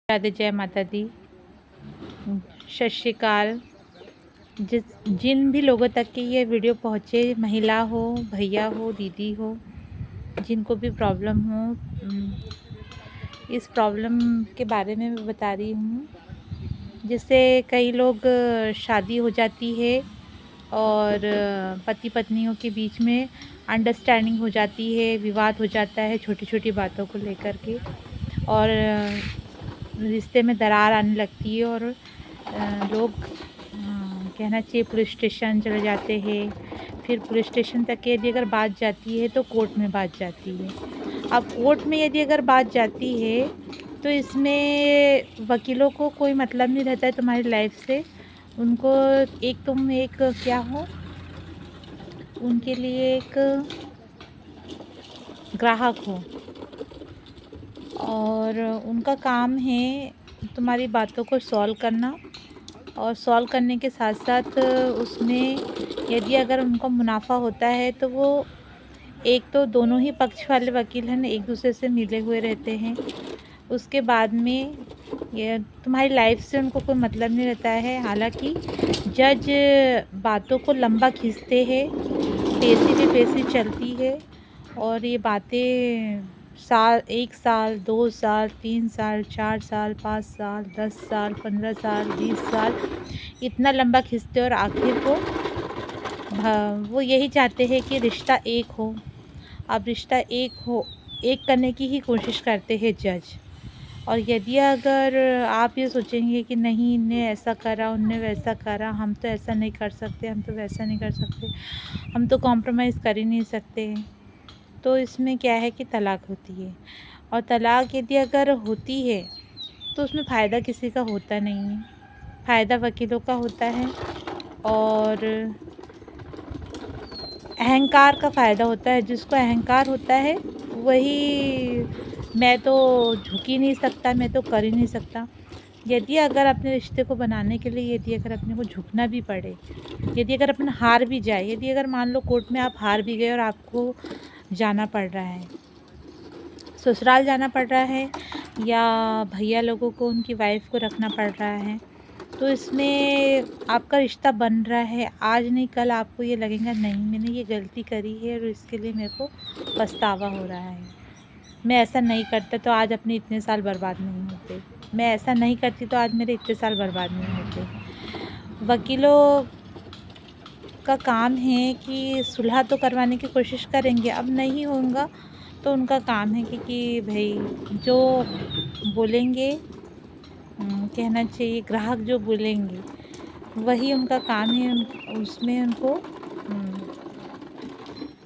राधे जय माता दी। सत श्री अकाल। जिन भी लोगों तक कि ये वीडियो पहुँचे, महिला हो, भैया हो, दीदी हो, जिनको भी प्रॉब्लम हो, इस प्रॉब्लम के बारे में मैं बता रही हूँ। जिससे कई लोग शादी हो जाती है और पति पत्नियों के बीच में अंडरस्टैंडिंग हो जाती है, विवाद हो जाता है छोटी छोटी बातों को लेकर के, और रिश्ते में दरार आने लगती है और लोग कहना चाहिए पुलिस स्टेशन चले जाते हैं। फिर पुलिस स्टेशन तक यदि अगर बात जाती है तो कोर्ट में बात जाती है। अब कोर्ट में यदि अगर बात जाती है तो इसमें वकीलों को कोई मतलब नहीं रहता है तुम्हारी लाइफ से। उनको तुम एक क्या हो, उनके लिए एक ग्राहक हो, और उनका काम है तुम्हारी बातों को सॉल्व करना, और सॉल्व करने के साथ साथ उसमें यदि अगर उनको मुनाफा होता है तो वो एक तो दोनों ही पक्ष वाले वकील हैं एक दूसरे से मिले हुए रहते हैं। उसके बाद में ये तुम्हारी लाइफ से उनको कोई मतलब नहीं रहता है। हालांकि जज बातों को लंबा खींचते हैं, पेशी पे पेशी चलती है, और ये बातें 1 साल 2 साल 3 साल 4 साल 5 साल 10 साल 15 साल 20 साल इतना लंबा खींचते, और आखिर को वो यही चाहते हैं कि रिश्ता एक हो। अब रिश्ता एक करने की ही कोशिश करते हैं जज। और यदि अगर आप ये सोचेंगे कि नहीं, इनने ऐसा करा, उनने वैसा करा, हम तो ऐसा नहीं कर सकते, हम तो वैसा नहीं कर सकते, हम तो कॉम्प्रोमाइज़ कर ही नहीं सकते, तो इसमें क्या है कि तलाक होती है। और तलाक यदि अगर होती है तो उसमें फ़ायदा किसी का होता नहीं है, फ़ायदा वकीलों का होता है, और अहंकार का फ़ायदा होता है। जिसको अहंकार होता है वही, मैं तो झुक ही नहीं सकता, मैं तो कर ही नहीं सकता। यदि अगर अपने रिश्ते को बनाने के लिए यदि अगर अपने को झुकना भी पड़े, यदि अगर अपन हार भी जाए, यदि अगर मान लो कोर्ट में आप हार भी गए और आपको जाना पड़ रहा है, ससुराल जाना पड़ रहा है, या भैया लोगों को उनकी वाइफ को रखना पड़ रहा है, तो इसमें आपका रिश्ता बन रहा है। आज नहीं कल आपको ये लगेगा नहीं, मैंने ये गलती करी है और इसके लिए मेरे को पछतावा हो रहा है। मैं ऐसा नहीं करता तो आज अपने इतने साल बर्बाद नहीं होते, मैं ऐसा नहीं करती तो आज मेरे इतने साल बर्बाद नहीं होते। वकीलों का काम है कि सुलह तो करवाने की कोशिश करेंगे, अब नहीं होगा तो उनका काम है कि भाई जो बोलेंगे, कहना चाहिए ग्राहक जो बोलेंगे वही उनका काम है, उसमें उनको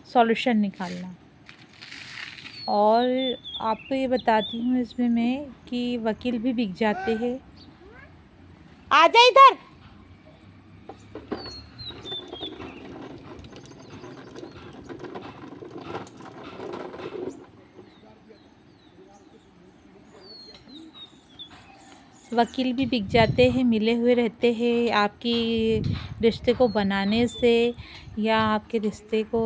सॉल्यूशन निकालना। और आपको ये बताती हूँ इसमें मैं कि वकील भी बिक जाते हैं। आ जा इधर। वकील भी बिक जाते हैं, मिले हुए रहते हैं आपकी रिश्ते को बनाने से, या आपके रिश्ते को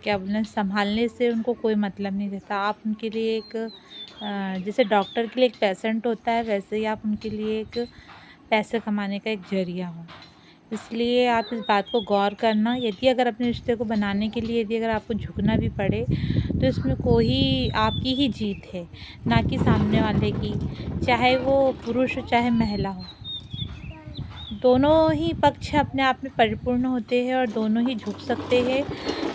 क्या बोलें संभालने से उनको कोई मतलब नहीं रहता। आप उनके लिए एक जैसे डॉक्टर के लिए एक पेशेंट होता है, वैसे ही आप उनके लिए एक पैसे कमाने का एक ज़रिया हो। इसलिए आप इस बात को गौर करना। यदि अगर अपने रिश्ते को बनाने के लिए यदि अगर आपको झुकना भी पड़े तो इसमें कोई आपकी ही जीत है, ना कि सामने वाले की, चाहे वो पुरुष हो चाहे महिला हो। दोनों ही पक्ष अपने आप में परिपूर्ण होते हैं और दोनों ही झुक सकते हैं।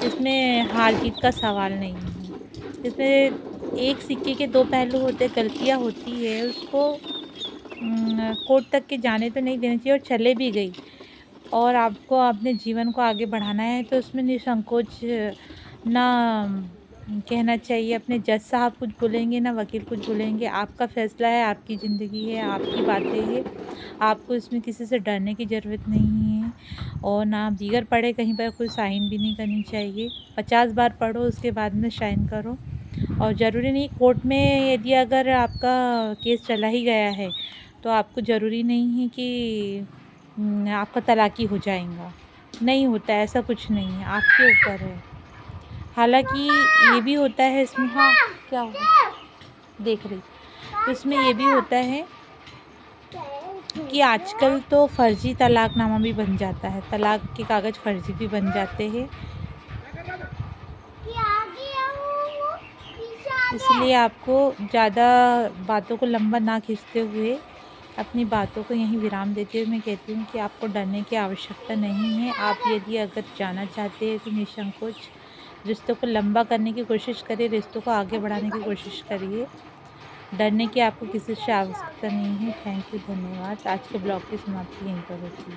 इसमें हार जीत का सवाल नहीं है। इसमें एक सिक्के के दो पहलू होते हैं, गलतियाँ होती है उसको कोर्ट तक के जाने तो नहीं देना चाहिए, और चले भी गई और आपको अपने जीवन को आगे बढ़ाना है तो उसमें निसंकोच ना कहना चाहिए। अपने जज साहब कुछ बोलेंगे ना वकील कुछ बोलेंगे, आपका फ़ैसला है, आपकी ज़िंदगी है, आपकी बातें हैं। आपको इसमें किसी से डरने की ज़रूरत नहीं है, और ना दीगर पढ़े कहीं पर कोई साइन भी नहीं करनी चाहिए। 50 बार पढ़ो उसके बाद में साइन करो। और ज़रूरी नहीं कोर्ट में यदि अगर आपका केस चला ही गया है तो आपको ज़रूरी नहीं है कि आपका तलाक़ी हो जाएगा। नहीं होता है, ऐसा कुछ नहीं है, आपके ऊपर है। हालांकि ये भी होता है इसमें। हाँ क्या हुआ, देख रही। तो इसमें ये भी होता है कि आजकल तो फ़र्ज़ी तलाक़नामा भी बन जाता है, तलाक़ के कागज़ फ़र्ज़ी भी बन जाते हैं। इसलिए आपको ज़्यादा बातों को लंबा ना खींचते हुए अपनी बातों को यहीं विराम देते हुए मैं कहती हूँ कि आपको डरने की आवश्यकता नहीं है। आप यदि अगर जाना चाहते हैं तो निसंकोच रिश्तों को लंबा करने की कोशिश करिए, रिश्तों को आगे बढ़ाने की कोशिश करिए। डरने की आपको किसी से आवश्यकता नहीं है। थैंक यू, धन्यवाद। आज के ब्लॉग की समाप्ति यहीं पर होती है।